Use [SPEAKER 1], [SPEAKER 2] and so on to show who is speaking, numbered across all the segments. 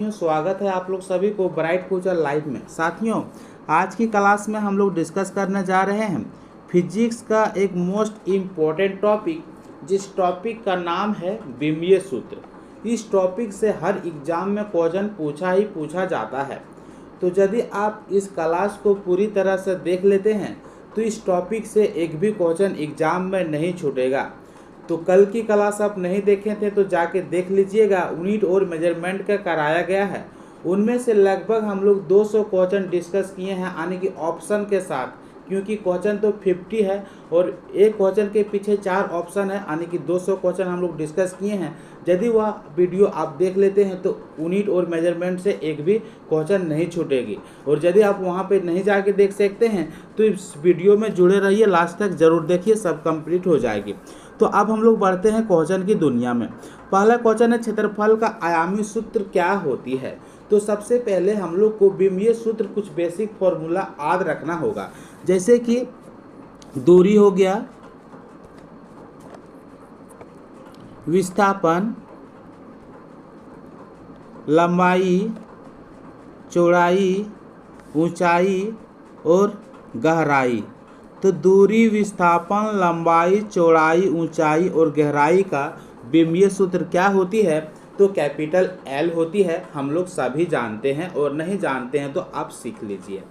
[SPEAKER 1] स्वागत है आप लोग सभी को ब्राइट फ्यूचर लाइफ में। साथियों, आज की क्लास में हम लोग डिस्कस करने जा रहे हैं फिजिक्स का एक मोस्ट इम्पोर्टेंट टॉपिक, जिस टॉपिक का नाम है विमीय सूत्र। इस टॉपिक से हर एग्जाम में क्वेश्चन पूछा ही पूछा जाता है। तो यदि आप इस क्लास को पूरी तरह से देख लेते हैं तो इस टॉपिक से एक भी क्वेश्चन एग्जाम में नहीं छूटेगा। तो कल की क्लास आप नहीं देखे थे तो जाके देख लीजिएगा, यूनिट और मेजरमेंट का कराया गया है। उनमें से लगभग हम लोग 200 क्वेश्चन डिस्कस किए हैं, यानी कि ऑप्शन के साथ, क्योंकि क्वेश्चन तो 50 है और एक क्वेश्चन के पीछे 4 ऑप्शन है, यानी कि 200 क्वेश्चन हम लोग डिस्कस किए हैं। यदि वह वीडियो आप देख लेते हैं तो यूनिट और मेजरमेंट से एक भी क्वेश्चन नहीं छूटेगी। और यदि आप वहां पे नहीं जाके देख सकते हैं तो इस वीडियो में जुड़े रहिए, लास्ट तक जरूर देखिए, सब कंप्लीट हो जाएगी। तो अब हम लोग बढ़ते हैं क्वेश्चन की दुनिया में। पहला क्वेश्चन है, क्षेत्रफल का आयामी सूत्र क्या होती है। तो सबसे पहले हम लोग को विमीय सूत्र कुछ बेसिक फॉर्मूला याद रखना होगा, जैसे कि दूरी हो गया, विस्थापन, लंबाई, चौड़ाई, ऊंचाई और गहराई। तो दूरी, विस्थापन, लंबाई, चौड़ाई, ऊंचाई और गहराई का विमीय सूत्र क्या होती है? तो कैपिटल एल होती है। हम लोग सभी जानते हैं, और नहीं जानते हैं तो आप सीख लीजिए।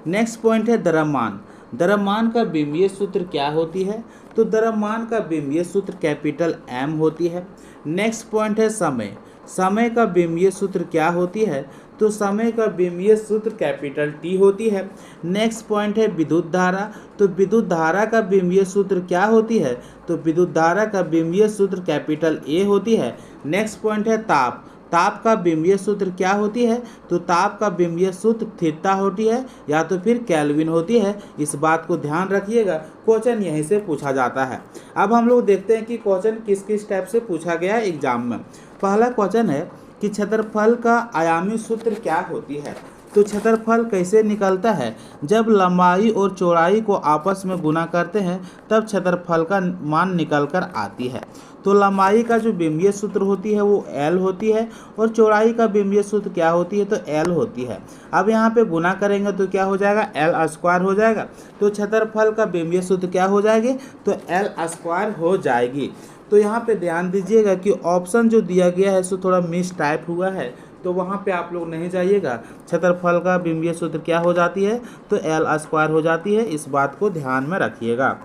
[SPEAKER 1] नेक्स्ट पॉइंट है द्रव्यमान। द्रव्यमान का विमीय सूत्र क्या होती है? तो द्रव्यमान का विमीय सूत्र कैपिटल एम होती है। नेक्स्ट पॉइंट है समय। समय का विमीय सूत्र क्या होती है? तो समय का विमीय सूत्र कैपिटल टी होती है। नेक्स्ट पॉइंट है विद्युत धारा। तो विद्युत धारा का विमीय सूत्र क्या होती है? तो विद्युत धारा का विमीय सूत्र कैपिटल ए होती है। नेक्स्ट पॉइंट है ताप। ताप का विमीय सूत्र क्या होती है? तो ताप का विमीय सूत्र थीटा होती है या तो फिर केल्विन होती है। इस बात को ध्यान रखिएगा, क्वेश्चन यहीं से पूछा जाता है। अब हम लोग देखते हैं कि क्वेश्चन किस किस टाइप से पूछा गया है एग्जाम में। पहला क्वेश्चन है कि क्षेत्रफल का आयामी सूत्र क्या होती है। तो क्षेत्रफल कैसे निकलता है? जब लंबाई और चौड़ाई को आपस में गुना करते हैं तब क्षेत्रफल का मान निकल कर आती है। तो लंबाई का जो विमीय सूत्र होती है वो एल होती है, और चौड़ाई का विमीय सूत्र क्या होती है? तो एल होती है। अब यहाँ पे गुना करेंगे तो क्या हो जाएगा? एल स्क्वायर हो जाएगा। तो क्षेत्रफल का विमीय सूत्र क्या हो जाएगी? तो एल स्क्वायर हो जाएगी। तो यहाँ पे ध्यान दीजिएगा कि ऑप्शन जो दिया गया है सो थोड़ा मिस टाइप हुआ है, तो वहाँ पे आप लोग नहीं जाइएगा। क्षेत्रफल का विमीय सूत्र क्या हो जाती है? तो एल स्क्वायर हो जाती है। इस बात को ध्यान में रखिएगा।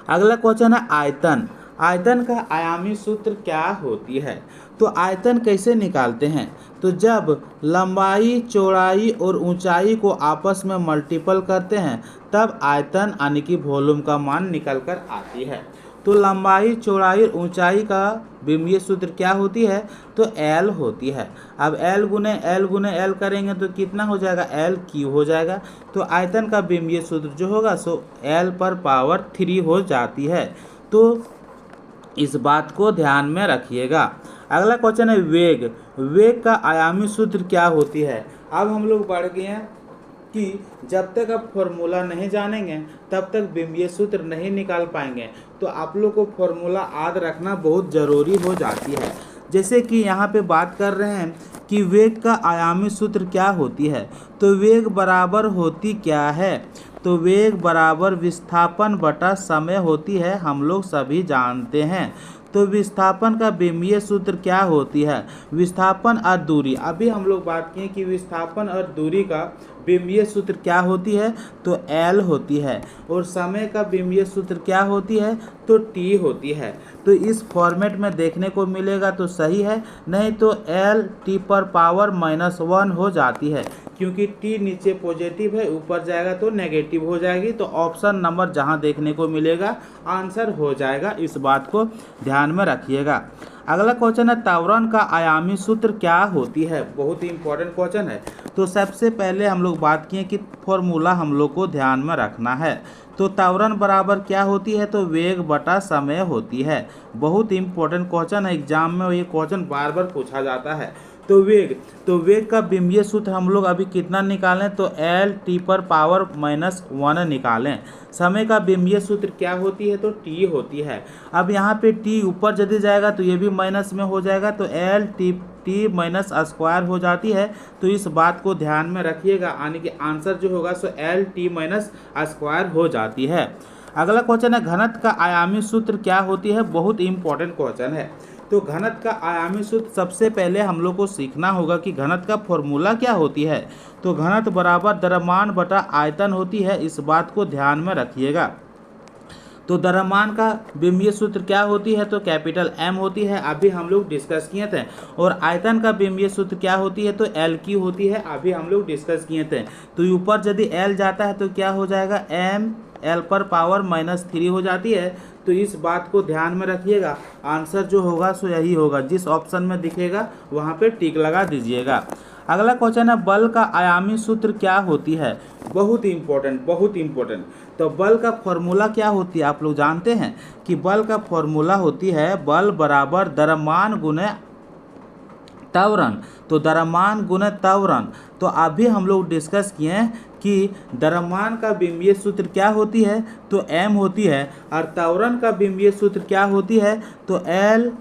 [SPEAKER 1] अगला क्वेश्चन है आयतन। आयतन का आयामी सूत्र क्या होती है? तो आयतन कैसे निकालते हैं? तो जब लंबाई, चौड़ाई और ऊंचाई को आपस में मल्टीपल करते हैं तब आयतन यानी कि वॉल्यूम का मान निकल कर आती है। तो लंबाई, चौड़ाई और ऊंचाई का विमीय सूत्र क्या होती है? तो एल होती है। अब एल गुने एल करेंगे तो कितना हो जाएगा? एल क्यू हो जाएगा। तो आयतन का विमीय सूत्र जो होगा सो एल पर पावर 3 हो जाती है। तो इस बात को ध्यान में रखिएगा। अगला क्वेश्चन है वेग। वेग का आयामी सूत्र क्या होती है? अब हम लोग बढ़ गए हैं कि जब तक आप फॉर्मूला नहीं जानेंगे तब तक विमीय सूत्र नहीं निकाल पाएंगे। तो आप लोग को फॉर्मूला याद रखना बहुत ज़रूरी हो जाती है। जैसे कि यहाँ पे बात कर रहे हैं कि वेग का आयामी सूत्र क्या होती है। तो वेग बराबर होती क्या है? तो वेग बराबर विस्थापन बटा समय होती है, हम लोग सभी जानते हैं। तो विस्थापन का विमीय सूत्र क्या होती है? विस्थापन और दूरी। अभी हम लोग बात किए कि विस्थापन और दूरी का विमीय सूत्र क्या होती है? तो एल होती है। और समय का विमीय सूत्र क्या होती है? तो टी होती है। तो इस फॉर्मेट में देखने को मिलेगा तो सही है, नहीं तो एल टी पर पावर -1 हो जाती है, क्योंकि टी नीचे पॉजिटिव है, ऊपर जाएगा तो नेगेटिव हो जाएगी। तो ऑप्शन नंबर जहां देखने को मिलेगा आंसर हो जाएगा। इस बात को ध्यान में रखिएगा। अगला क्वेश्चन है त्वरण का आयामी सूत्र क्या होती है? बहुत ही इंपॉर्टेंट क्वेश्चन है। तो सबसे पहले हम लोग बात किए कि फॉर्मूला हम लोग को ध्यान में रखना है। तो त्वरण बराबर क्या होती है? तो वेग बटा समय होती है। बहुत इंपॉर्टेंट क्वेश्चन है, एग्जाम में ये क्वेश्चन बार बार पूछा जाता है। तो वेग का विमीय सूत्र हम लोग अभी कितना निकालें? तो एल टी पर पावर -1 निकालें। समय का विमीय सूत्र क्या होती है? तो टी होती है। अब यहाँ पे टी ऊपर यदि जाएगा तो ये भी माइनस में हो जाएगा, तो L T T minus square हो जाती है। तो इस बात को ध्यान में रखिएगा, यानी कि आंसर जो होगा so L T minus square हो जाती है। अगला क्वेश्चन है घनत्व का आयामी सूत्र क्या होती है। बहुत इंपॉर्टेंट क्वेश्चन है। तो घनत्व का आयामी सूत्र सबसे पहले हम लोग को सीखना होगा कि घनत्व का फॉर्मूला क्या होती है। तो घनत्व बराबर द्रव्यमान बटा आयतन होती है, इस बात को ध्यान में रखिएगा। तो द्रव्यमान का बिंबीय सूत्र क्या होती है, तो कैपिटल एम होती है, अभी हम लोग डिस्कस किए थे। और आयतन का बिंबीय सूत्र क्या होती है, तो एल क्यू होती है, अभी हम लोग डिस्कस किए थे। तो ऊपर यदि एल जाता है तो क्या हो जाएगा, एम एल पर पावर -3 हो जाती है। तो इस बात को ध्यान में रखिएगा, आंसर जो होगा सो यही होगा, जिस ऑप्शन में दिखेगा वहाँ पे टिक लगा दीजिएगा। अगला क्वेश्चन है बल का आयामी सूत्र क्या होती है। बहुत इंपॉर्टेंट, बहुत इंपॉर्टेंट। तो बल का फॉर्मूला क्या होती है, आप लोग जानते हैं कि बल का फॉर्मूला होती है बल बराबर द्रव्यमान गुणे त्वरण। तो द्रव्यमान गुणे त्वरण, तो अभी हम लोग डिस्कस किए हैं कि द्रव्यमान का बिंबीय सूत्र क्या होती है, तो एम होती है, और त्वरण का बिंबीय सूत्र क्या होती है, तो एल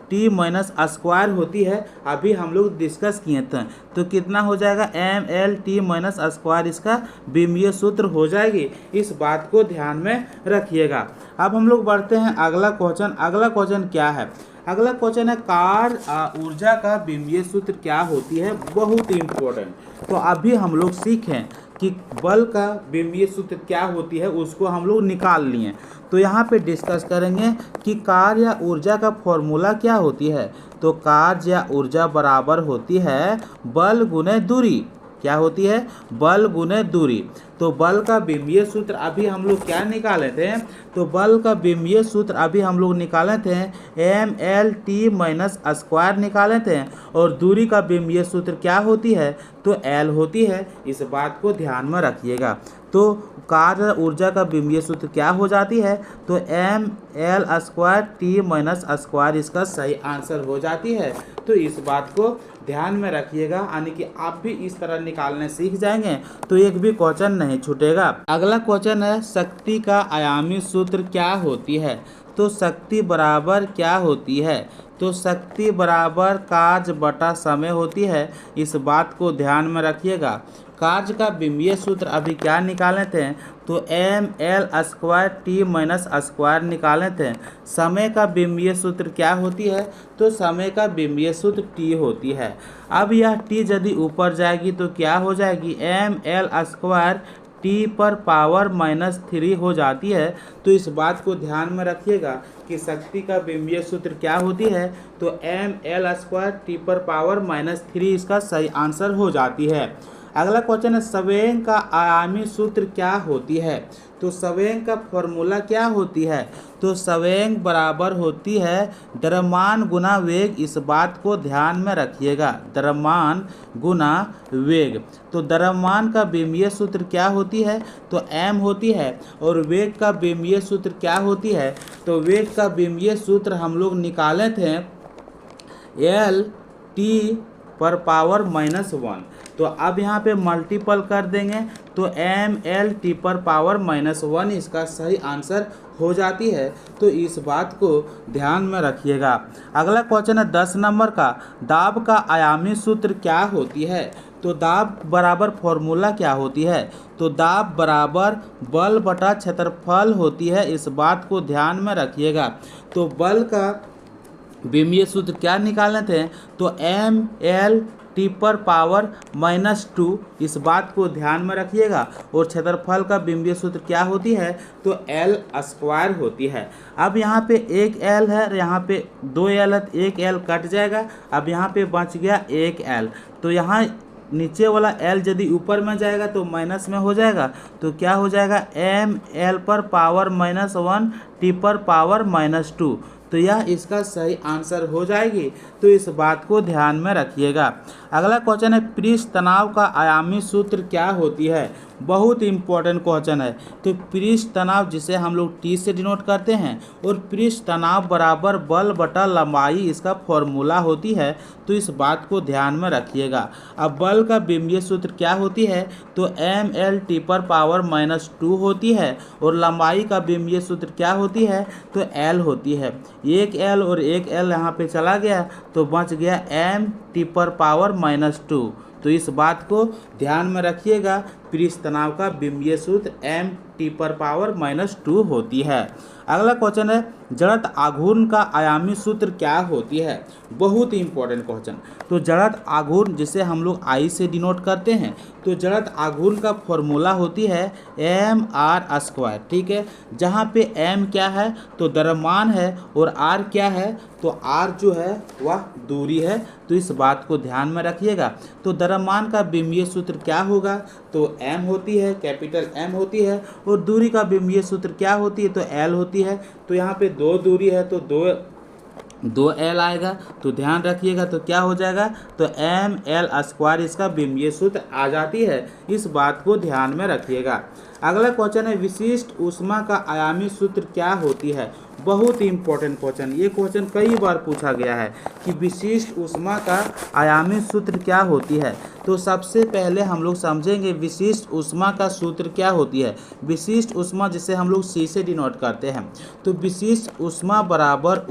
[SPEAKER 1] टी माइनस स्क्वायर होती है, अभी हम लोग डिस्कस किए थे। तो कितना हो जाएगा, M L T minus square इसका बिंबीय सूत्र हो जाएगी, इस बात को ध्यान में रखिएगा। अब हम लोग बढ़ते हैं अगला क्वेश्चन। अगला क्वेश्चन क्या है, अगला क्वेश्चन है कार्य ऊर्जा का बिंबीय सूत्र क्या होती है। बहुत इंपॉर्टेंट। तो अभी हम लोग सीखें कि बल का बिंबीय सूत्र क्या होती है, उसको हम लोग निकाल लिए। तो यहाँ पे डिस्कस करेंगे कि कार्य या ऊर्जा का फॉर्मूला क्या होती है। तो कार्य या ऊर्जा बराबर होती है बल गुने दूरी। क्या होती है, बल गुने दूरी। तो बल का बिंबीय सूत्र अभी हम लोग क्या निकाले थे, तो बल का बिंबीय सूत्र अभी हम लोग निकाले थे M L T minus square निकाले थे। और दूरी का बिंबीय सूत्र क्या होती है, तो एल होती है, इस बात को ध्यान में रखिएगा। तो कार्य ऊर्जा का बिंबीय सूत्र क्या हो जाती है, तो M L square T minus square इसका सही आंसर हो जाती है। तो इस बात को ध्यान में रखिएगा, यानी कि आप भी इस तरह निकालने सीख जाएंगे तो एक भी क्वेश्चन नहीं छूटेगा। अगला क्वेश्चन है शक्ति का आयामी सूत्र क्या होती है। तो शक्ति बराबर क्या होती है, तो शक्ति बराबर कार्य बटा समय होती है, इस बात को ध्यान में रखिएगा। कार्य का बिंबीय सूत्र अभी क्या निकाले थे, तो M L square T minus square निकाले थे। समय का बिंबीय सूत्र क्या होती है, तो समय का बिंबीय सूत्र टी होती है। अब यह टी यदि ऊपर जाएगी तो क्या हो जाएगी, एम एल स्क्वायर टी पर पावर -3 हो जाती है। तो इस बात को ध्यान में रखिएगा कि शक्ति का बिंबीय सूत्र क्या होती है, तो एम एल स्क्वायर टी पर पावर -3 इसका सही आंसर हो जाती है। अगला क्वेश्चन है संवेग का आयामी सूत्र क्या होती है। तो संवेग का फॉर्मूला क्या होती है, तो संवेग बराबर होती है द्रव्यमान गुना वेग, इस बात को ध्यान में रखिएगा, द्रव्यमान गुना वेग। तो द्रव्यमान का बिंबीय सूत्र क्या होती है, तो एम होती है। और वेग का बिंबीय सूत्र क्या होती है, तो वेग का बिंबीय सूत्र हम लोग निकाले थे एल टी पर पावर -1। तो अब यहाँ पे मल्टीपल कर देंगे तो एम एल टी पर पावर -1 इसका सही आंसर हो जाती है। तो इस बात को ध्यान में रखिएगा। अगला क्वेश्चन है 10 नंबर का, दाब का आयामी सूत्र क्या होती है। तो दाब बराबर फॉर्मूला क्या होती है, तो दाब बराबर बल बटा क्षेत्रफल होती है, इस बात को ध्यान में रखिएगा। तो बल का बिंबीय सूत्र क्या निकालने थे, तो एम एल टी पर पावर -2, इस बात को ध्यान में रखिएगा। और क्षेत्रफल का बिंबीय सूत्र क्या होती है, तो एल स्क्वायर होती है। अब यहाँ पे एक एल है, यहाँ पे 2 एल है, एक एल कट जाएगा, अब यहाँ पे बच गया एक एल। तो यहाँ नीचे वाला एल यदि ऊपर में जाएगा तो माइनस में हो जाएगा, तो क्या हो जाएगा, एम एल पर पावर -1 टी पर पावर -2। तो यह इसका सही आंसर हो जाएगी। तो इस बात को ध्यान में रखिएगा। अगला क्वेश्चन है पृष्ठ तनाव का आयामी सूत्र क्या होती है। बहुत इंपॉर्टेंट क्वेश्चन है। तो पृष्ठ तनाव जिसे हम लोग टी से डिनोट करते हैं, और पृष्ठ तनाव बराबर बल बटा लंबाई इसका फॉर्मूला होती है। तो इस बात को ध्यान में रखिएगा। अब बल का बिंबीय सूत्र क्या होती है, तो एम एल टी पर पावर -2 होती है। और लंबाई का बिंबीय सूत्र क्या होती है, तो एल होती है। एक एल और एक एल यहाँ पे चला गया तो बच गया m⁻⁻²। तो इस बात को ध्यान में रखिएगा, पृष्ठ तनाव का बिंबीय सूत्र m⁻⁻² होती है। अगला क्वेश्चन है, जड़त्व आघूर्ण का आयामी सूत्र क्या होती है? बहुत ही इंपॉर्टेंट क्वेश्चन। तो जड़त्व आघूर्ण जिसे हम लोग I से डिनोट करते हैं, तो जड़त्व आघूर्ण का फॉर्मूला होती है mr²। ठीक है, जहाँ पे m क्या है तो द्रव्यमान है और r क्या है तो r जो है वह दूरी है। तो इस बात को ध्यान में रखिएगा। तो द्रव्यमान का बिंबीय सूत्र क्या होगा? तो m होती है, कैपिटल M होती है, और दूरी का बिंबीय सूत्र क्या होती है? तो l होती है। तो यहाँ पे 2 दूरी है तो 2l आएगा। तो ध्यान रखिएगा, तो क्या हो जाएगा? तो ml² इसका बिंबीय सूत्र आ जाती है। इस बात को ध्यान में रखिएगा। अगला क्वेश्चन है, विशिष्ट ऊष्मा का आयामी सूत्र क्या होती है? बहुत ही इंपॉर्टेंट क्वेश्चन। ये क्वेश्चन कई बार पूछा गया है कि विशिष्ट ऊष्मा का आयामी सूत्र क्या होती है। तो सबसे पहले हम लोग समझेंगे विशिष्ट ऊष्मा का सूत्र क्या होती है। विशिष्ट ऊष्मा जिसे हम लोग C से डिनोट करते हैं, तो विशिष्ट ऊष्मा बराबर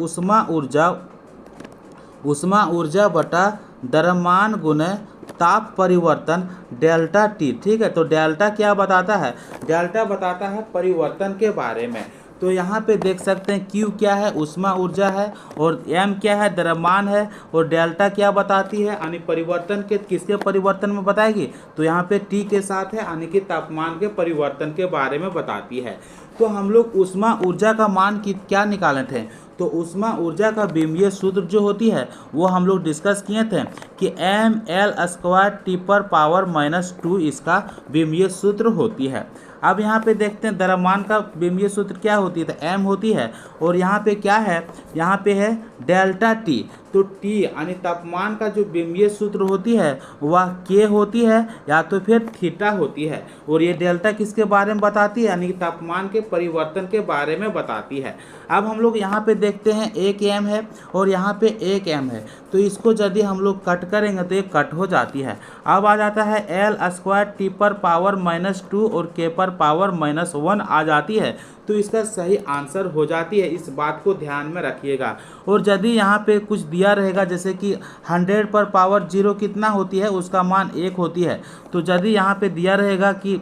[SPEAKER 1] ऊष्मा ऊर्जा बटा द्रव्यमान गुने ताप परिवर्तन डेल्टा T। ठीक है, तो डेल्टा क्या बताता है? डेल्टा बताता है परिवर्तन के बारे में। तो यहाँ पे देख सकते हैं Q क्या है? ऊष्मा ऊर्जा है, और M क्या है? द्रव्यमान है, और डेल्टा क्या बताती है? यानी परिवर्तन के किसके परिवर्तन में बताएगी? तो यहाँ पे T के साथ है, यानी कि तापमान के परिवर्तन के बारे में बताती है। तो हम लोग ऊष्मा ऊर्जा का मान की क्या निकाले थे? तो ऊष्मा ऊर्जा का बिंबीय सूत्र जो होती है वो हम लोग डिस्कस किए थे कि ml²T⁻⁻² इसका बिंबीय सूत्र होती है। अब यहाँ पे देखते हैं द्रव्यमान का बिंबीय सूत्र क्या होती है? तो m होती है, और यहाँ पे क्या है? यहाँ पे है डेल्टा T। तो T यानी तापमान का जो बिंबीय सूत्र होती है वह K होती है या तो फिर थीटा होती है, और ये डेल्टा किसके बारे में बताती है? यानी कि तापमान के परिवर्तन के बारे में बताती है। अब हम लोग यहाँ पे देखते हैं एक m है और यहाँ पे एक m है, तो इसको यदि हम लोग कट करेंगे तो ये कट हो जाती है। अब आ जाता है l²T⁻⁻² और K⁻⁻1 आ जाती है। तो इसका सही आंसर हो जाती है। इस बात को ध्यान में रखिएगा। और यदि यहाँ पे कुछ दिया रहेगा जैसे कि 100⁻0 कितना होती है? उसका मान 1 होती है। तो यदि यहाँ पे दिया रहेगा कि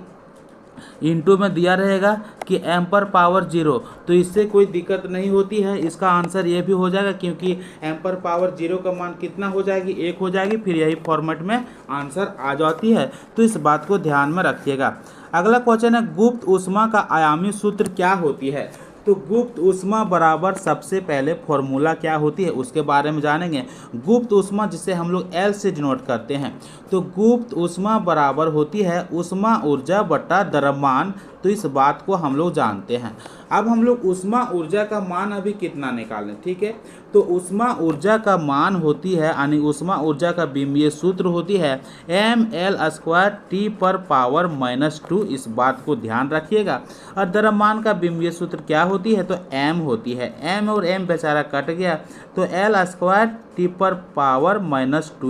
[SPEAKER 1] इंटू में दिया रहेगा कि m⁻0, तो इससे कोई दिक्कत नहीं होती है। इसका आंसर ये भी हो जाएगा, क्योंकि m⁻0 का मान कितना हो जाएगी? 1 हो जाएगी। फिर यही फॉर्मेट में आंसर आ जाती है। तो इस बात को ध्यान में रखिएगा। अगला क्वेश्चन है, गुप्त ऊष्मा का आयामी सूत्र क्या होती है? तो गुप्त ऊष्मा बराबर सबसे पहले फॉर्मूला क्या होती है उसके बारे में जानेंगे। गुप्त ऊष्मा जिसे हम लोग L से डिनोट करते हैं, तो गुप्त ऊष्मा बराबर होती है ऊष्मा ऊर्जा बटा द्रव्यमान। तो इस बात को हम लोग जानते हैं। अब हम लोग ऊष्मा ऊर्जा का मान अभी कितना निकालें? ठीक है, तो ऊष्मा ऊर्जा का मान होती है, यानी ऊष्मा ऊर्जा का बिंबीय सूत्र होती है ml²T⁻⁻²। इस बात को ध्यान रखिएगा। और द्रव्यमान का बिंबीय सूत्र क्या होती है? तो m होती है। m और m बेचारा कट गया, तो l²T⁻⁻²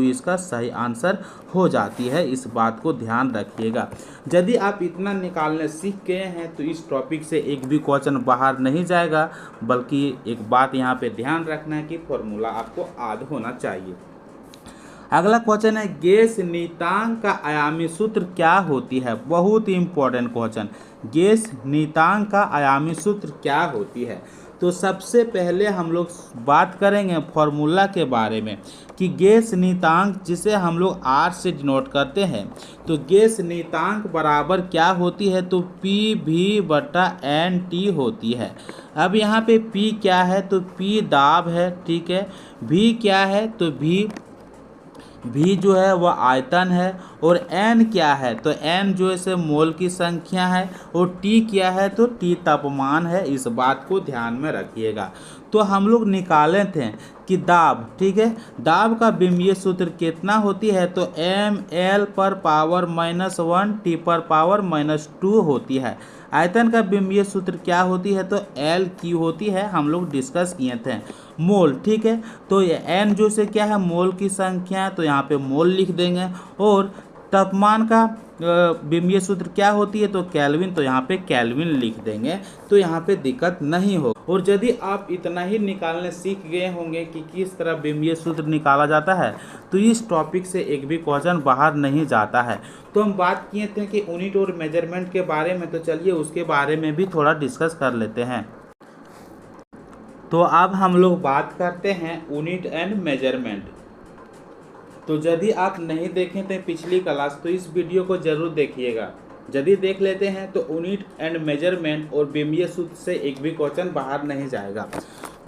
[SPEAKER 1] इसका सही आंसर हो जाती है। इस बात को ध्यान रखिएगा। यदि आप इतना निकालने सीख गए हैं तो इस टॉपिक से एक भी क्वेश्चन बाहर नहीं जाएगा, बल्कि एक बात यहाँ पे ध्यान रखना है कि फॉर्मूला आपको याद होना चाहिए। अगला क्वेश्चन है, गैस नीयतांक का आयामी सूत्र क्या होती है? बहुत ही इंपॉर्टेंट क्वेश्चन। गैस नीयतांक का आयामी सूत्र क्या होती है? तो सबसे पहले हम लोग बात करेंगे फॉर्मूला के बारे में कि गैस नीयतांक जिसे हम लोग R से डिनोट करते हैं, तो गैस नीयतांक बराबर क्या होती है? तो PV/NT होती है। अब यहाँ पे P क्या है? तो P दाब है। ठीक है, V क्या है? तो V जो है वह आयतन है, और N क्या है? तो N जो है से मोल की संख्या है, और T क्या है? तो T तापमान है। इस बात को ध्यान में रखिएगा। तो हम लोग निकाले थे कि दाब, ठीक है, दाब का बिंबीय सूत्र कितना होती है? तो ml⁻⁻1 T⁻⁻2 होती है। आयतन का बिंबीय सूत्र क्या होती है? तो L होती है। हम लोग डिस्कस किए थे। मोल, ठीक है, तो ये N जो से क्या है? मोल की संख्या, तो यहाँ पे मोल लिख देंगे, और तापमान का विमीय सूत्र क्या होती है, तो केल्विन, तो यहाँ पे केल्विन लिख देंगे, तो यहाँ पे दिक्कत नहीं हो। और यदि आप इतना ही निकालने सीख गए होंगे कि किस तरह विमीय सूत्र निकाला जाता है, तो इस टॉपिक से एक भी क्वेश्चन बाहर नहीं जाता है। तो हम बात किए थे कि यूनिट और मेजरमेंट के बारे में, तो चलिए उसके बारे में भी थोड़ा डिस्कस कर लेते हैं। तो अब हम लोग बात करते हैं यूनिट एंड मेजरमेंट। तो यदि आप नहीं देखें थे पिछली क्लास, तो इस वीडियो को जरूर देखिएगा। यदि देख लेते हैं तो यूनिट एंड मेजरमेंट और विमीय सूत्र से एक भी क्वेश्चन बाहर नहीं जाएगा।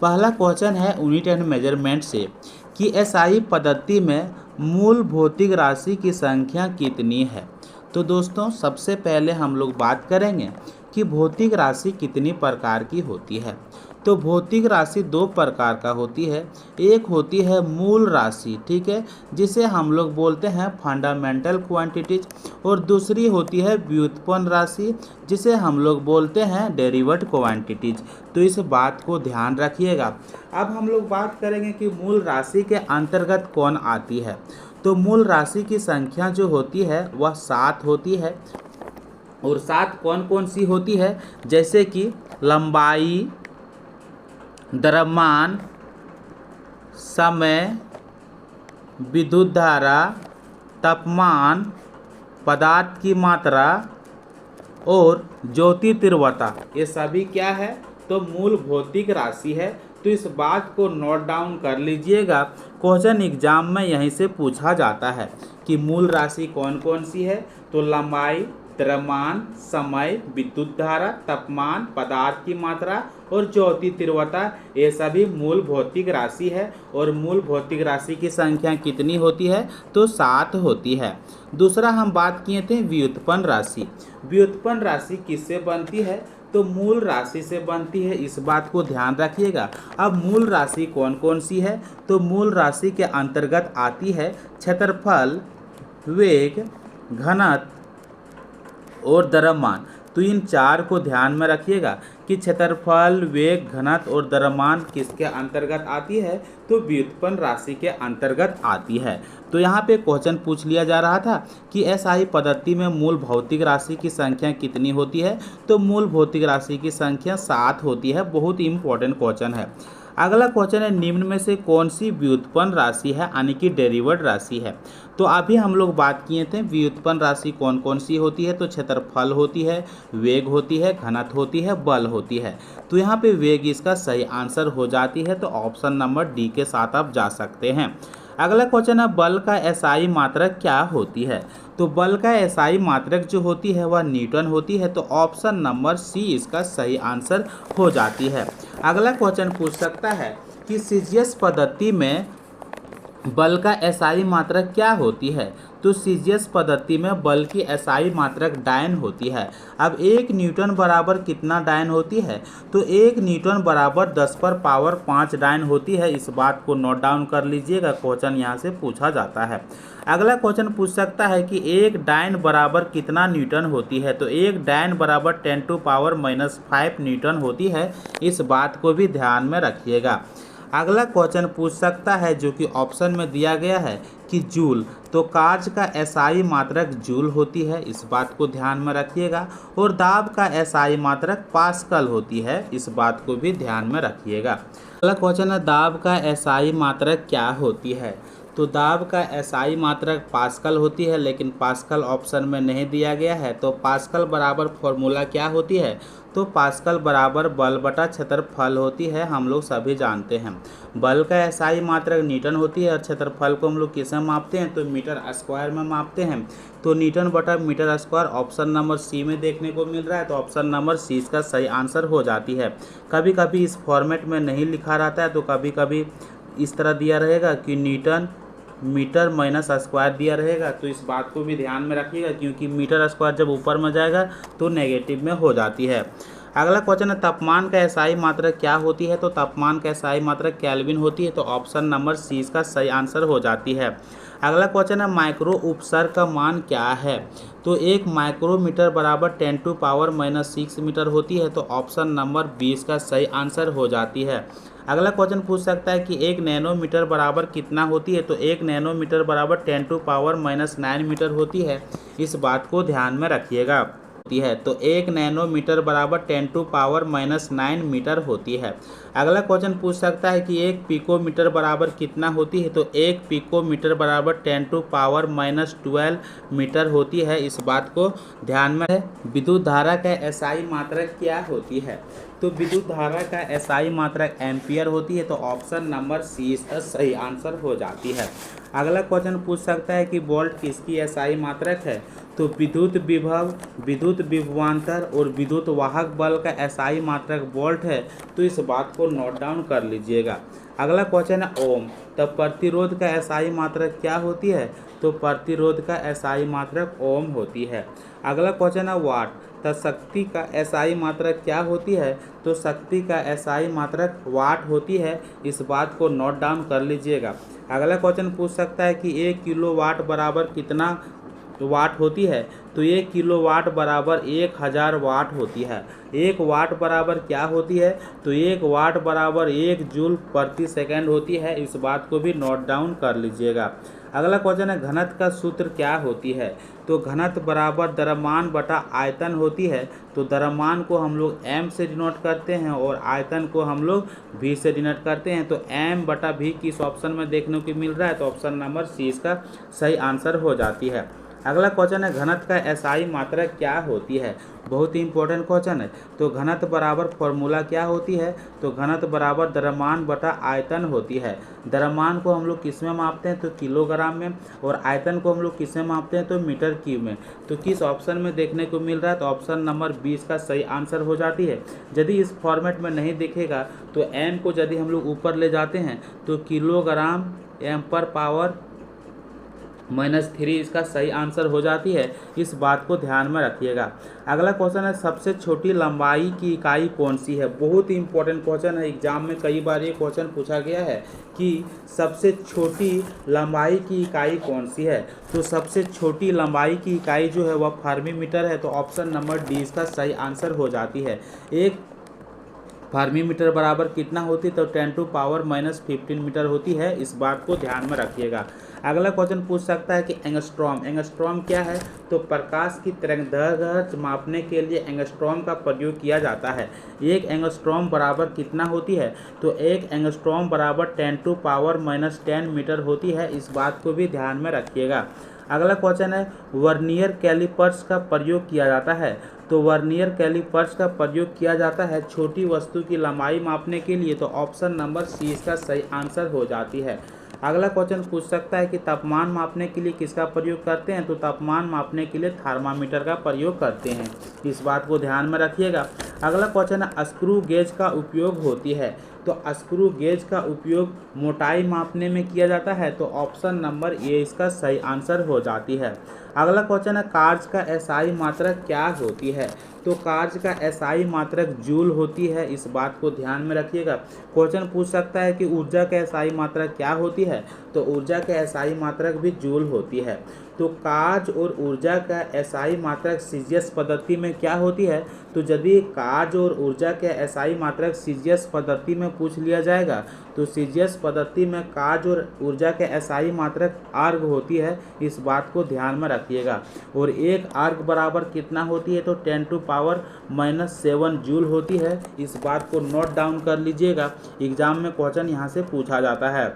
[SPEAKER 1] पहला क्वेश्चन है यूनिट एंड मेजरमेंट से कि एसआई पद्धति में मूल भौतिक राशि की संख्या कितनी है। तो दोस्तों सबसे पहले हम लोग बात करेंगे कि भौतिक राशि कितनी प्रकार की होती है। तो भौतिक राशि दो प्रकार का होती है। एक होती है मूल राशि, ठीक है, जिसे हम लोग बोलते हैं फंडामेंटल क्वांटिटीज, और दूसरी होती है व्युत्पन्न राशि, जिसे हम लोग बोलते हैं डेरिवेटिव क्वांटिटीज। तो इस बात को ध्यान रखिएगा। अब हम लोग बात करेंगे कि मूल राशि के अंतर्गत कौन आती है। तो मूल राशि की संख्या जो होती है वह 7 होती है। और 7 कौन कौन सी होती है, जैसे कि लंबाई, द्रव्यमान, समय, विद्युत धारा, तापमान, पदार्थ की मात्रा और ज्योति तीव्रता, ये सभी क्या है, तो मूल भौतिक राशि है। तो इस बात को नोट डाउन कर लीजिएगा, क्वेश्चन एग्जाम में यहीं से पूछा जाता है कि मूल राशि कौन कौन सी है। तो लंबाई, द्रव्यमान, समय, विद्युत धारा, तापमान, पदार्थ की मात्रा और ज्योति तीव्रता, ये सभी मूल भौतिक राशि है। और मूल भौतिक राशि की संख्या कितनी होती है, तो 7 होती है। दूसरा हम बात किए थे व्युत्पन्न राशि। व्युत्पन्न राशि किससे बनती है, तो मूल राशि से बनती है, इस बात को ध्यान रखिएगा। अब मूल राशि कौन कौन सी है, तो मूल राशि के अंतर्गत आती है क्षेत्रफल, वेग, घनत्व और द्रव्यमान। तो इन 4 को ध्यान में रखिएगा कि क्षेत्रफल, वेग, घनत्व और द्रव्यमान किसके अंतर्गत आती है, तो व्युत्पन्न राशि के अंतर्गत आती है। तो यहाँ पे क्वेश्चन पूछ लिया जा रहा था कि एसआई पद्धति में मूल भौतिक राशि की संख्या कितनी होती है। तो मूल भौतिक राशि की संख्या 7 होती है। बहुत इंपॉर्टेंट क्वेश्चन है। अगला क्वेश्चन है निम्न में से कौन सी व्युत्पन्न राशि है, यानी कि डेरिवेटिव राशि है। तो अभी हम लोग बात किए थे व्युत्पन्न राशि कौन कौन सी होती है। तो क्षेत्रफल होती है, वेग होती है, घनत्व होती है, बल होती है। तो यहाँ पे वेग इसका सही आंसर हो जाती है। तो ऑप्शन नंबर डी के साथ आप जा सकते हैं। अगला क्वेश्चन है बल का एसआई मात्रक क्या होती है। तो बल का एसआई मात्रक जो होती है वह न्यूटन होती है। तो ऑप्शन नंबर सी इसका सही आंसर हो जाती है। अगला क्वेश्चन पूछ सकता है कि सीजीएस पद्धति में बल का एसआई मात्रक क्या होती है। तो सीजीएस पद्धति में बल की एसआई मात्रक डायन होती है। अब 1 न्यूटन बराबर कितना डायन होती है, तो 1 न्यूटन बराबर 10⁵ डायन होती है। इस बात को नोट डाउन कर लीजिएगा, क्वेश्चन यहाँ से पूछा जाता है। अगला क्वेश्चन पूछ सकता है कि 1 डायन बराबर कितना न्यूटन होती है। तो 1 डायन बराबर 10⁻⁵ न्यूटन होती है। इस बात को भी ध्यान में रखिएगा। अगला क्वेश्चन पूछ सकता है जो कि ऑप्शन में दिया गया है कि जूल। तो कांच का एसआई मात्रक जूल होती है, इस बात को ध्यान में रखिएगा। और दाब का एसआई मात्रक पास्कल होती है, इस बात को भी ध्यान में रखिएगा। अगला क्वेश्चन है दाब का एसआई मात्रक क्या होती है। तो दाब का एसआई मात्रक पास्कल होती है, लेकिन पास्कल ऑप्शन में नहीं दिया गया है। तो पास्कल बराबर फॉर्मूला क्या होती है, तो पास्कल बराबर बल बटा क्षेत्रफल होती है, हम लोग सभी जानते हैं। बल का एसआई मात्रक न्यूटन होती है और क्षेत्रफल को हम लोग किसमें मापते हैं, तो मीटर स्क्वायर में मापते हैं। तो न्यूटन बटा meter square option number C में देखने को मिल रहा है। तो ऑप्शन नंबर सी इसका सही आंसर हो जाती है। कभी कभी इस फॉर्मेट में नहीं लिखा रहता है, तो कभी कभी इस तरह दिया रहेगा कि न्यूटन मीटर माइनस स्क्वायर दिया रहेगा। तो इस बात को भी ध्यान में रखिएगा, क्योंकि मीटर स्क्वायर जब ऊपर में जाएगा तो नेगेटिव में हो जाती है। अगला क्वेश्चन है तापमान का एसआई मात्रक क्या होती है। तो तापमान का एसआई मात्रक केल्विन होती है। तो ऑप्शन नंबर सी इसका सही आंसर हो जाती है। अगला क्वेश्चन है माइक्रो उपसर्ग का मान क्या है। तो 1 माइक्रोमीटर बराबर 10⁻⁻⁶ मीटर होती है। तो ऑप्शन नंबर 20 का सही आंसर हो जाती है। अगला क्वेश्चन पूछ सकता है कि 1 नैनोमीटर बराबर कितना होती है, तो 1 नैनोमीटर बराबर 10⁻⁹ मीटर होती है। इस बात को ध्यान में रखिएगा होती है, तो 1 नैनोमीटर बराबर 10⁻⁹ मीटर होती है। अगला क्वेश्चन पूछ सकता है कि 1 पिकोमीटर बराबर कितना होती है, तो 1 पिकोमीटर बराबर 10⁻⁻12 मीटर होती है। इस बात को ध्यान में है। विद्युत धारा का एसआई मात्रक क्या होती है, तो विद्युत धारा का एसआई मात्रक एम्पियर होती है, तो ऑप्शन नंबर सी इसका सही आंसर हो जाती है। अगला क्वेश्चन पूछ सकता है कि वोल्ट किसकी एसआई मात्रक है, तो विद्युत विभव, विद्युत विभवांतर और विद्युत वाहक बल का एसआई मात्रक वोल्ट है, तो इस बात को नोट डाउन कर लीजिएगा। अगला क्वेश्चन है ओम, तब प्रतिरोध का एसआई मात्रक क्या होती है, तो प्रतिरोध का एसआई मात्रक ओम होती है। अगला क्वेश्चन है वाट, तब शक्ति का एसआई मात्रक क्या होती है, तो शक्ति का एसआई मात्रक वाट होती है। इस बात को नोट डाउन कर लीजिएगा। अगला क्वेश्चन पूछ सकता है कि 1 किलोवाट बराबर कितना वाट होती है, तो 1 किलोवाट बराबर 1000 वाट होती है। 1 वाट बराबर क्या होती है, तो 1 वाट बराबर 1 जूल प्रति सेकंड होती है। इस बात को भी नोट डाउन कर लीजिएगा। अगला क्वेश्चन है घनत्व का सूत्र क्या होती है, तो घनत्व बराबर द्रव्यमान बटा आयतन होती है। तो द्रव्यमान को हम लोग m से डिनोट करते हैं और आयतन को हम लोग v से डिनोट करते हैं। तो m बटा v किस ऑप्शन में देखने को मिल रहा है, तो ऑप्शन नंबर सी इसका सही आंसर हो जाती है। अगला क्वेश्चन है घनत्व का एसआई मात्रक क्या होती है, बहुत ही इंपॉर्टेंट क्वेश्चन है। तो घनत्व बराबर फॉर्मूला क्या होती है, तो घनत्व बराबर द्रव्यमान बटा आयतन होती है। द्रव्यमान को हम लोग किस में मापते हैं, तो किलोग्राम में, और आयतन को हम लोग किस में मापते हैं, तो मीटर क्यूब में। तो किस ऑप्शन में देखने को मिल रहा है, तो ऑप्शन नंबर 20 का सही आंसर हो जाती है। यदि इस फॉर्मेट में नहीं दिखेगा तो एम को यदि हम लोग ऊपर ले जाते हैं तो किलोग्राम एम पर पावर -3 इसका सही आंसर हो जाती है। इस बात को ध्यान में रखिएगा। अगला क्वेश्चन है सबसे छोटी लंबाई की इकाई कौन सी है, बहुत ही इंपॉर्टेंट क्वेश्चन है। एग्जाम में कई बार ये क्वेश्चन पूछा गया है कि सबसे छोटी लंबाई की इकाई कौन सी है, तो सबसे छोटी लंबाई की इकाई जो है वह फर्मी मीटर है। तो ऑप्शन नंबर डी इसका सही आंसर हो जाती है। एक फर्मी मीटर बराबर कितना होती है, तो 10⁻⁻15 मीटर होती है। इस बात को ध्यान में रखिएगा। अगला क्वेश्चन पूछ सकता है कि एंगस्ट्रॉम, एंगस्ट्रॉम क्या है, तो प्रकाश की तरंगदैर्घ्य मापने के लिए एंगस्ट्रॉम का प्रयोग किया जाता है। एक एंगस्ट्रॉम बराबर कितना होती है, तो एक एंगस्ट्रॉम बराबर 10⁻⁻10 मीटर होती है। इस बात को भी ध्यान में रखिएगा। अगला क्वेश्चन है वर्नियर कैलिपर्स का प्रयोग किया जाता है, तो वर्नियर कैलिपर्स का प्रयोग किया जाता है छोटी वस्तु की लंबाई मापने के लिए। तो ऑप्शन नंबर सी इसका सही आंसर हो जाती है। अगला क्वेश्चन पूछ सकता है कि तापमान मापने के लिए किसका प्रयोग करते हैं, तो तापमान मापने के लिए थर्मामीटर का प्रयोग करते हैं। इस बात को ध्यान में रखिएगा। अगला क्वेश्चन है स्क्रू गेज का उपयोग होती है, तो स्क्रू गेज का उपयोग मोटाई मापने में किया जाता है। तो ऑप्शन नंबर ए इसका सही आंसर हो जाती है। अगला क्वेश्चन है कार्य का एसआई मात्रक क्या होती है, तो कार्य का एसआई मात्रक जूल होती है। इस बात को ध्यान में रखिएगा। क्वेश्चन पूछ सकता है कि ऊर्जा का एसआई मात्रक क्या होती है, तो ऊर्जा का एसआई मात्रक भी जूल होती है। तो कार्य और ऊर्जा का एसआई मात्रक सीजीएस पद्धति में क्या होती है, तो यदि कार्य और ऊर्जा के एसआई मात्रक सीजीएस पद्धति में पूछ लिया जाएगा तो सीजीएस पद्धति में कार्य और ऊर्जा के एसआई मात्रक आर्ग होती है। इस बात को ध्यान में रखिएगा। और एक आर्ग बराबर कितना होती है, तो 10⁻⁻7 जूल होती है। इस बात को नोट डाउन कर लीजिएगा, एग्जाम में क्वेश्चन यहाँ से पूछा जाता है।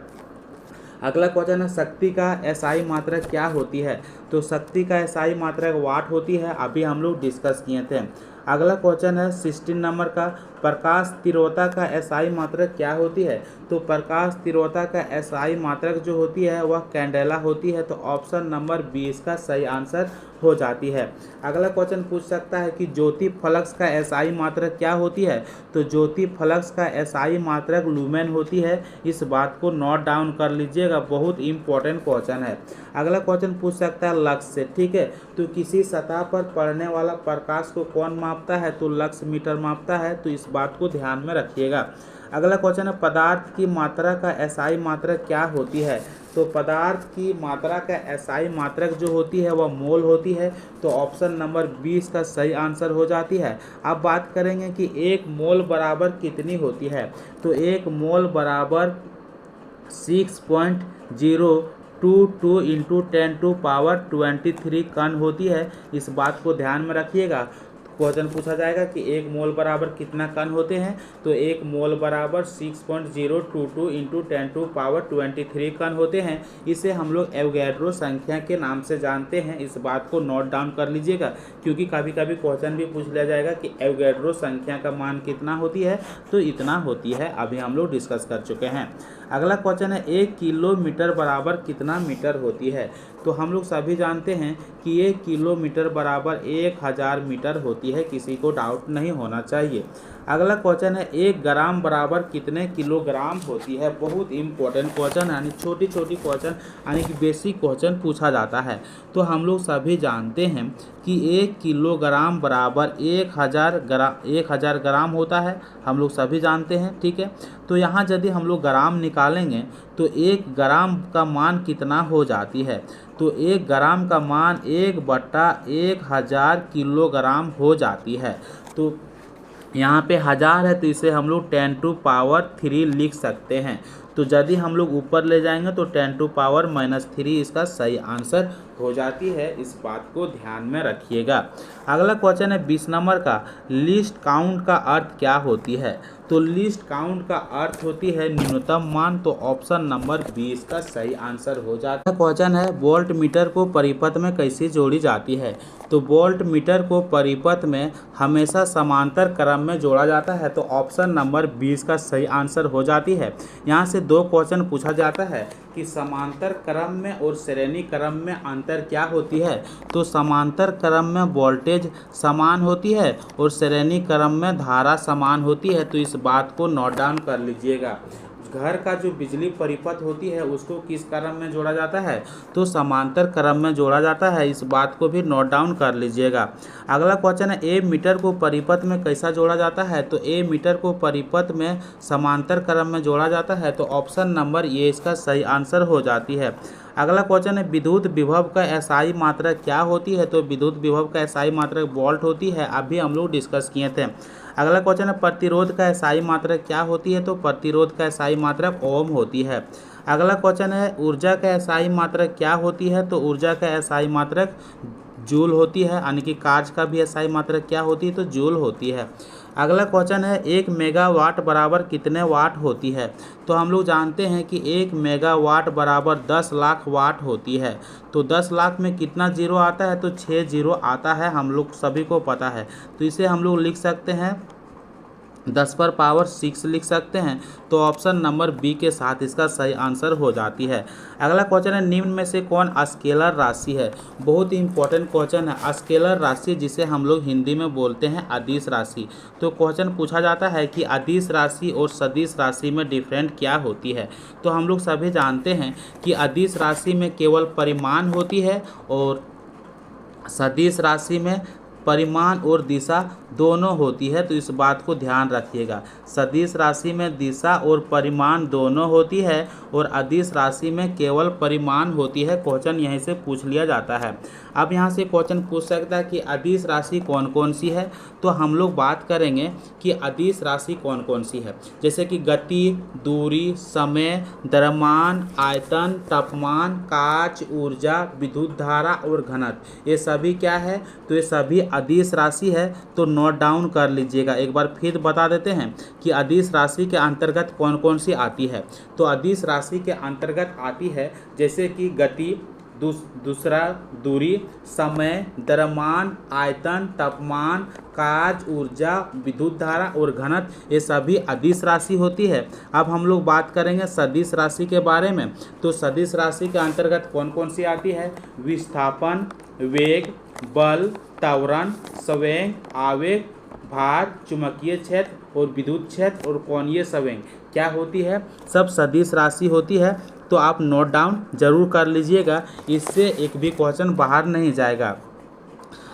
[SPEAKER 1] अगला क्वेश्चन है शक्ति का एसआई मात्रक क्या होती है, तो शक्ति का एसआई मात्रक वाट होती है। अभी हम लोग डिस्कस किए थे। अगला क्वेश्चन है 16 नंबर का प्रकाश तीव्रता का एसआई मात्रक क्या होती है, तो प्रकाश तीव्रता का एसआई मात्रक जो होती है वह कैंडेला होती है। तो ऑप्शन नंबर 20 का सही आंसर हो जाती है। अगला क्वेश्चन पूछ सकता है कि ज्योति फ्लक्स का एसआई मात्रक क्या होती है, तो ज्योति फ्लक्स का एसआई मात्रक लुमेन होती है। इस बात को नोट डाउन कर लीजिएगा, बहुत इंपॉर्टेंट क्वेश्चन है। अगला क्वेश्चन पूछ सकता है लक्स से, ठीक है, तो किसी सतह पर पड़ने वाला प्रकाश को कौन मापता है, तो लक्स मीटर मापता है। तो इस बात को ध्यान में रखिएगा। अगला क्वेश्चन है पदार्थ की मात्रा का एसआई मात्रक क्या होती है। तो पदार्थ की मात्रा का एसआई मात्रक जो होती है वह मोल होती है। तो ऑप्शन नंबर 20 का सही आंसर हो जाती है। अब बात करेंगे कि एक मोल बराबर कितनी होती है। तो एक मोल बराबर 6.022 इंटू 10⁻23 कण होती है। इस बात को ध्यान में रखिएगा। क्वेश्चन पूछा जाएगा कि एक मोल बराबर कितना कण होते हैं। तो एक मोल बराबर 6.022 इंटू 10⁻23 कण होते हैं। इसे हम लोग एवोगैड्रो संख्या के नाम से जानते हैं। इस बात को नोट डाउन कर लीजिएगा, क्योंकि कभी कभी क्वेश्चन भी पूछ लिया जाएगा कि एवोगैड्रो संख्या का मान कितना होती है। तो इतना होती है, अभी हम लोग डिस्कस कर चुके हैं। अगला क्वेश्चन है 1 किलोमीटर बराबर कितना मीटर होती है। तो हम लोग सभी जानते हैं कि 1 किलोमीटर बराबर 1000 मीटर होती है, किसी को डाउट नहीं होना चाहिए। अगला क्वेश्चन है 1 ग्राम बराबर कितने किलोग्राम होती है। बहुत इंपॉर्टेंट क्वेश्चन, यानी छोटी छोटी क्वेश्चन यानी कि बेसिक क्वेश्चन पूछा जाता है। तो हम लोग सभी जानते हैं कि 1 किलोग्राम बराबर 1000 ग्राम होता है, हम लोग सभी जानते हैं। ठीक है, तो यहाँ यदि हम लोग ग्राम निकालेंगे तो 1 ग्राम का मान कितना हो जाती है। तो 1 ग्राम का मान 1/1000 किलोग्राम हो जाती है। तो यहाँ पे 1000 है तो इसे हम लोग 10⁻³ लिख सकते हैं। तो यदि हम लोग ऊपर ले जाएंगे तो 10⁻³ इसका सही आंसर हो जाती है। इस बात को ध्यान में रखिएगा। अगला क्वेश्चन है 20 नंबर का, लिस्ट काउंट का अर्थ क्या होती है। तो लिस्ट काउंट का अर्थ होती है न्यूनतम मान। तो ऑप्शन नंबर 20 का सही आंसर हो जाता है। क्वेश्चन है वोल्ट मीटर को परिपथ में कैसे जोड़ी जाती है। तो वोल्ट मीटर को परिपथ में हमेशा समांतर क्रम में जोड़ा जाता है। तो ऑप्शन नंबर 20 का सही आंसर हो जाती है। यहाँ से 2 क्वेश्चन पूछा जाता है कि समांतर क्रम में और श्रेणी क्रम में अंतर क्या होती है। तो समांतर क्रम में वोल्टेज समान होती है और श्रेणी क्रम में धारा समान होती है। तो इस बात को नोट डाउन कर लीजिएगा। घर का जो बिजली परिपथ होती है उसको किस क्रम में जोड़ा जाता है। तो समांतर क्रम में जोड़ा जाता है। इस बात को भी नोट डाउन कर लीजिएगा। अगला क्वेश्चन है ए मीटर को परिपथ में कैसा जोड़ा जाता है। तो ए मीटर को परिपथ में समांतर क्रम में जोड़ा जाता है। तो ऑप्शन नंबर ये इसका सही आंसर हो जाती है। अगला क्वेश्चन है विद्युत विभव का एसआई मात्रा क्या होती है। तो विद्युत विभव का एसआई मात्रा वोल्ट होती है, अभी हम लोग डिस्कस किए थे। अगला क्वेश्चन है प्रतिरोध का एसआई मात्रा क्या होती है। तो प्रतिरोध का एसआई मात्रा ओम होती है। अगला क्वेश्चन है ऊर्जा का एसआई मात्रा क्या होती है। तो ऊर्जा का एसआई मात्रा जूल होती है, यानी कि कार्य का भी एसआई मात्रा क्या होती है। तो जूल होती है। अगला क्वेश्चन है 1 मेगावाट बराबर कितने वाट होती है। तो हम लोग जानते हैं कि 1 मेगावाट बराबर 10 लाख वाट होती है। तो 10 लाख में कितना जीरो आता है। तो 6 जीरो आता है, हम लोग सभी को पता है। तो इसे हम लोग लिख सकते हैं 10⁻6 लिख सकते हैं। तो ऑप्शन नंबर बी के साथ इसका सही आंसर हो जाती है। अगला क्वेश्चन है निम्न में से कौन स्केलर राशि है। बहुत ही इंपॉर्टेंट क्वेश्चन है। स्केलर राशि जिसे हम लोग हिंदी में बोलते हैं अदिश राशि। तो क्वेश्चन पूछा जाता है कि अदिश राशि और सदिश राशि में डिफरेंट क्या होती है। तो हम लोग सभी जानते हैं कि अदिश राशि में केवल परिमाण होती है और सदिश राशि में परिमाण और दिशा दोनों होती है। तो इस बात को ध्यान रखिएगा। सदिश राशि में दिशा और परिमाण दोनों होती है और अदिश राशि में केवल परिमाण होती है। क्वेश्चन यहीं से पूछ लिया जाता है। अब यहाँ से क्वेश्चन पूछ सकता है कि अदिश राशि कौन कौन सी है। तो हम लोग बात करेंगे कि अदिश राशि कौन कौन सी है, जैसे कि गति, दूरी, समय, द्रव्यमान, आयतन, तापमान, काच, ऊर्जा, विद्युत धारा और घनत्व, ये सभी क्या है। तो ये सभी अदिश राशि है। तो नोट डाउन कर लीजिएगा। एक बार फिर बता देते हैं कि अदिश राशि के अंतर्गत कौन कौन सी आती है। तो अदिश राशि के अंतर्गत आती है जैसे कि गति, दूसरा दूरी, समय, द्रव्यमान, आयतन, तापमान, काज, ऊर्जा, विद्युत धारा और घनत्व, ये सभी अदिश राशि होती है। अब हम लोग बात करेंगे सदिश राशि के बारे में। तो सदिश राशि के अंतर्गत कौन कौन सी आती है। विस्थापन, वेग, बल, त्वरण, संवेग, आवेग, भार, चुंबकीय क्षेत्र और विद्युत क्षेत्र और कोणीय संवेग क्या होती है, सब सदिश राशि होती है। तो आप नोट डाउन जरूर कर लीजिएगा, इससे एक भी क्वेश्चन बाहर नहीं जाएगा।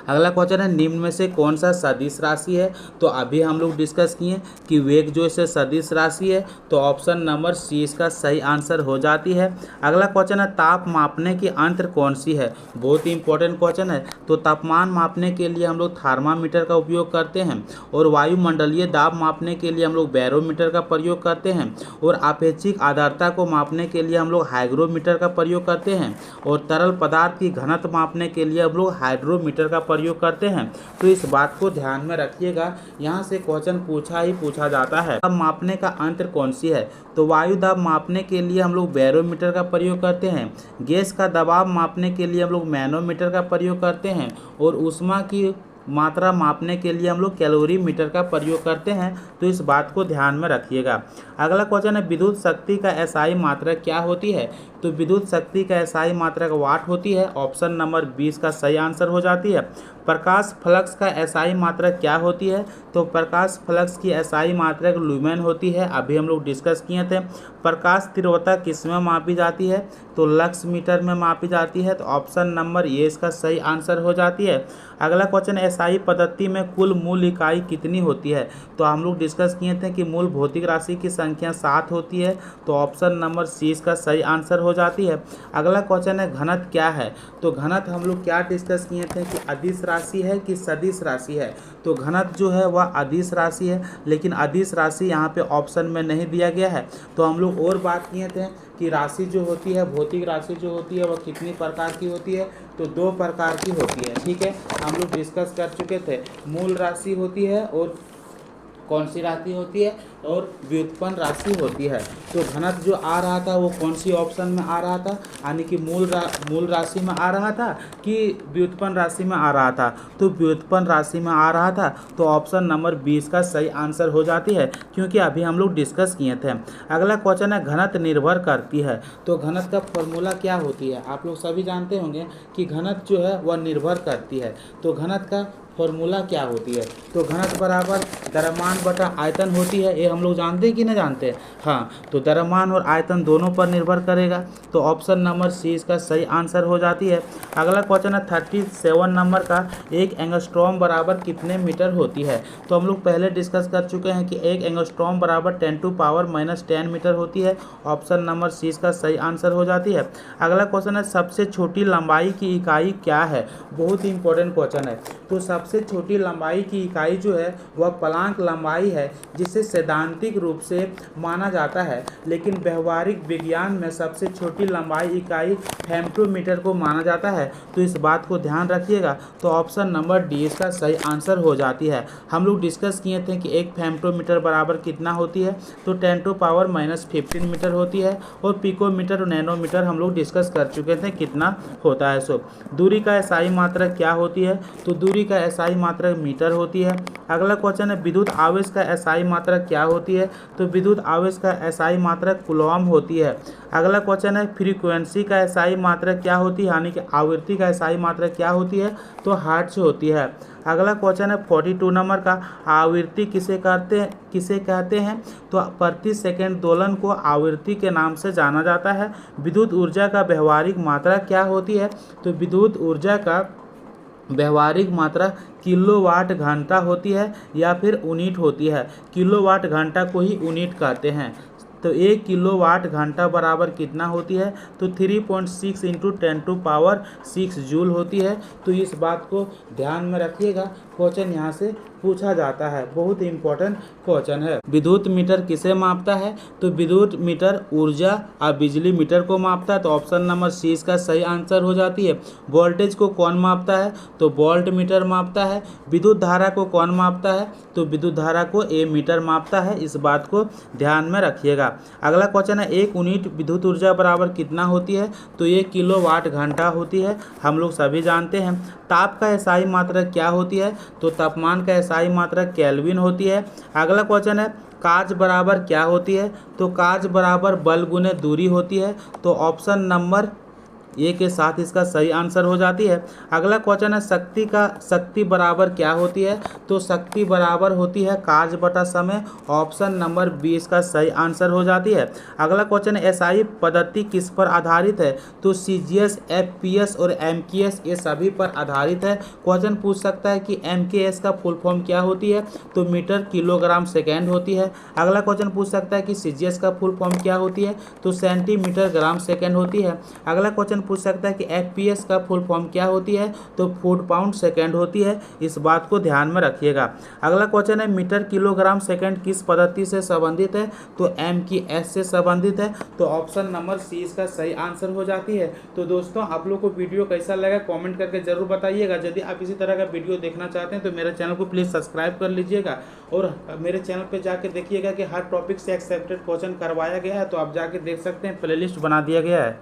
[SPEAKER 1] अगला क्वेश्चन है निम्न में से कौन सा सदिश राशि है। तो अभी हम लोग डिस्कस किए कि वेग जो इसे सदिश राशि है, तो ऑप्शन नंबर सी इसका सही आंसर हो जाती है। अगला क्वेश्चन है ताप मापने की यंत्र कौन सी है। बहुत ही इंपॉर्टेंट क्वेश्चन है। तो तापमान मापने के लिए हम लोग थर्मामीटर का उपयोग करते हैं, और वायुमंडलीय दाब मापने के लिए हम लोग बैरोमीटर का प्रयोग करते हैं, और अपेक्षिक आर्द्रता को मापने के लिए हम लोग हाइग्रोमीटर का प्रयोग करते हैं, और तरल पदार्थ की घनत्व मापने के लिए हम लोग हाइड्रोमीटर का प्रयोग करते हैं। तो इस बात को ध्यान में रखिएगा, यहाँ से क्वेश्चन पूछा जाता है। दाब मापने का यंत्र कौन सी है। तो वायु दाब मापने के लिए हम लोग बैरोमीटर का प्रयोग करते हैं, गैस का दबाव मापने के लिए हम लोग मैनोमीटर का प्रयोग करते हैं, और ऊष्मा की मात्रा मापने के लिए हम लोग कैलोरीमीटर का प्रयोग करते हैं। तो इस बात को ध्यान में रखिएगा। अगला क्वेश्चन है विद्युत शक्ति का एसआई मात्रा क्या होती है। तो विद्युत शक्ति का एसआई मात्रा वाट होती है। ऑप्शन नंबर 20 का सही आंसर हो जाती है। प्रकाश फ्लक्स का एसआई मात्रा क्या होती है। तो प्रकाश फ्लक्स की एसआई मात्रा लुमेन होती है। अभी हम लोग डिस्कस किए थे। प्रकाश तीव्रता किस में मापी जाती है। तो लक्स मीटर में मापी जाती है। तो ऑप्शन नंबर ये इसका सही आंसर हो जाती है। अगला क्वेश्चन एसआई पद्धति में कुल मूल इकाई कितनी होती है। तो हम लोग डिस्कस किए थे कि मूल भौतिक राशि की संख्या 7 होती है। तो ऑप्शन नंबर सी इसका सही आंसर हो जाती है। अगला क्वेश्चन है घनत्व क्या है। तो घनत्व हम लोग क्या डिस्कस किए थे कि अदिश राशि है कि सदिश राशि है। तो घनत्व जो है वह अदिश राशि है, लेकिन अदिश राशि यहाँ पे ऑप्शन में नहीं दिया गया है। तो हम लोग और बात किए थे कि राशि जो होती है, भौतिक राशि जो होती है वह कितनी प्रकार की होती है। तो 2 प्रकार की होती है। ठीक है, हम लोग डिस्कस कर चुके थे। मूल राशि होती है और कौन सी राशि होती है, और व्युत्पन्न राशि होती है। तो घनत्व जो आ रहा था वो कौन सी ऑप्शन में आ रहा था, यानी कि मूल राशि में आ रहा था कि व्युत्पन्न राशि में आ रहा था। तो व्युत्पन्न राशि में आ रहा था। तो ऑप्शन नंबर 20 का सही आंसर हो जाती है, क्योंकि अभी हम लोग डिस्कस किए थे। अगला क्वेश्चन है घनत्व निर्भर करती है। तो घनत्व का फॉर्मूला क्या होती है। आप लोग सभी जानते होंगे कि घनत्व जो है वह निर्भर करती है। तो घनत्व का फॉर्मूला क्या होती है। तो घनत्व बराबर द्रव्यमान बटा आयतन होती है। ये हम लोग जानते हैं कि नहीं जानते। हाँ, तो द्रव्यमान और आयतन दोनों पर निर्भर करेगा। तो ऑप्शन नंबर सी इसका सही आंसर हो जाती है। अगला क्वेश्चन है 37 नंबर का, एक एंगस्ट्रॉम बराबर कितने मीटर होती है। तो हम लोग पहले डिस्कस कर चुके हैं कि एक एंगस्ट्रॉम बराबर 10⁻⁻10 मीटर होती है। ऑप्शन नंबर सी इसका सही आंसर हो जाती है। अगला क्वेश्चन है सबसे छोटी लंबाई की इकाई क्या है। बहुत ही इंपॉर्टेंट क्वेश्चन है। तो सबसे छोटी लंबाई की इकाई जो है वह प्लांक लंबाई है, जिसे सैद्धांतिक रूप से माना जाता है, लेकिन व्यवहारिक विज्ञान में सबसे छोटी लंबाई इकाई फेम्टोमीटर को माना जाता है। तो इस बात को ध्यान रखिएगा। तो ऑप्शन नंबर डी इसका सही आंसर हो जाती है। हम लोग डिस्कस किए थे कि एक फेम्टोमीटर बराबर कितना होती है। तो 10⁻⁻15 मीटर होती है, और पिकोमीटर और नैनोमीटर हम लोग डिस्कस कर चुके थे कितना होता है। सो दूरी का एसआई मात्रा क्या होती है। तो दूरी का एसआई मात्रा मीटर होती है। अगला क्वेश्चन है विद्युत आवेश का एसआई मात्रा क्या होती है। तो विद्युत आवेश का एसआई मात्रा कूलॉम होती है। अगला क्वेश्चन है फ्रीक्वेंसी का एसआई मात्रा क्या होती है, यानी कि आवृत्ति का एसआई मात्रा क्या होती है। तो हर्ट्ज होती है। अगला क्वेश्चन है 42 नंबर का, आवृत्ति किसे कहते हैं। तो प्रति सेकंड दोलन को आवृत्ति के नाम से जाना जाता है। विद्युत ऊर्जा का व्यवहारिक मात्रा क्या होती है। तो विद्युत ऊर्जा का व्यवहारिक मात्रा किलोवाट घंटा होती है, या फिर यूनिट होती है। किलोवाट घंटा को ही यूनिट कहते हैं। तो 1 किलोवाट घंटा बराबर कितना होती है। तो 3.6 × 10⁻6 जूल होती है। तो इस बात को ध्यान में रखिएगा, क्वेश्चन यहाँ से पूछा जाता है। बहुत इंपॉर्टेंट क्वेश्चन है। विद्युत मीटर किसे मापता है। तो विद्युत मीटर ऊर्जा और बिजली मीटर को मापता है। तो ऑप्शन नंबर सी इसका सही आंसर हो जाती है। वोल्टेज को कौन मापता है। तो वोल्ट मीटर मापता है। विद्युत धारा को कौन मापता है। तो विद्युत धारा को एमीटर मापता है। इस बात को ध्यान में रखिएगा। अगला क्वेश्चन है 1 यूनिट विद्युत ऊर्जा बराबर कितना होती है। तो ये किलोवाट घंटा होती है। हम लोग सभी जानते हैं। ताप का एसआई मात्रा क्या होती है। तो तापमान का एसआई मात्रा केल्विन होती है। अगला क्वेश्चन है काज बराबर क्या होती है। तो काज बराबर बल गुने दूरी होती है। तो ऑप्शन नंबर ए के साथ इसका सही आंसर हो जाती है। अगला क्वेश्चन है शक्ति बराबर क्या होती है? तो शक्ति बराबर होती है कार्य बटा समय। ऑप्शन नंबर 20 का सही आंसर हो जाती है। अगला क्वेश्चन है एसआई पद्धति किस पर आधारित है? तो सीजीएस, एफपीएस और एमकेएस ये सभी पर आधारित है। क्वेश्चन पूछ सकता है कि एमकेएस का फुल फॉर्म क्या होती है? तो मीटर किलोग्राम सेकेंड होती है। अगला क्वेश्चन पूछ सकता है कि सीजीएस का फुल फॉर्म क्या होती है? तो सेंटीमीटर ग्राम सेकेंड होती है। अगला क्वेश्चन पूछ सकता है कि एफपीएस का फुल फॉर्म क्या होती है? तो फुट पाउंड सेकेंड होती है। इस बात को ध्यान में रखिएगा। अगला क्वेश्चन है मीटर किलोग्राम सेकेंड किस पद्धति से संबंधित है? तो एमकेएस से संबंधित है। तो ऑप्शन नंबर सी इसका सही आंसर हो जाती है। तो दोस्तों आप लोग को वीडियो कैसा लगा कमेंट करके जरूर बताइएगा। यदि आप इसी तरह का वीडियो देखना चाहते हैं तो मेरे चैनल को प्लीज़ सब्सक्राइब कर लीजिएगा और मेरे चैनल पे जाके देखिएगा कि हर टॉपिक से एक्सेप्टेड क्वेश्चन करवाया गया है, तो आप जाके देख सकते हैं, प्लेलिस्ट बना दिया गया है।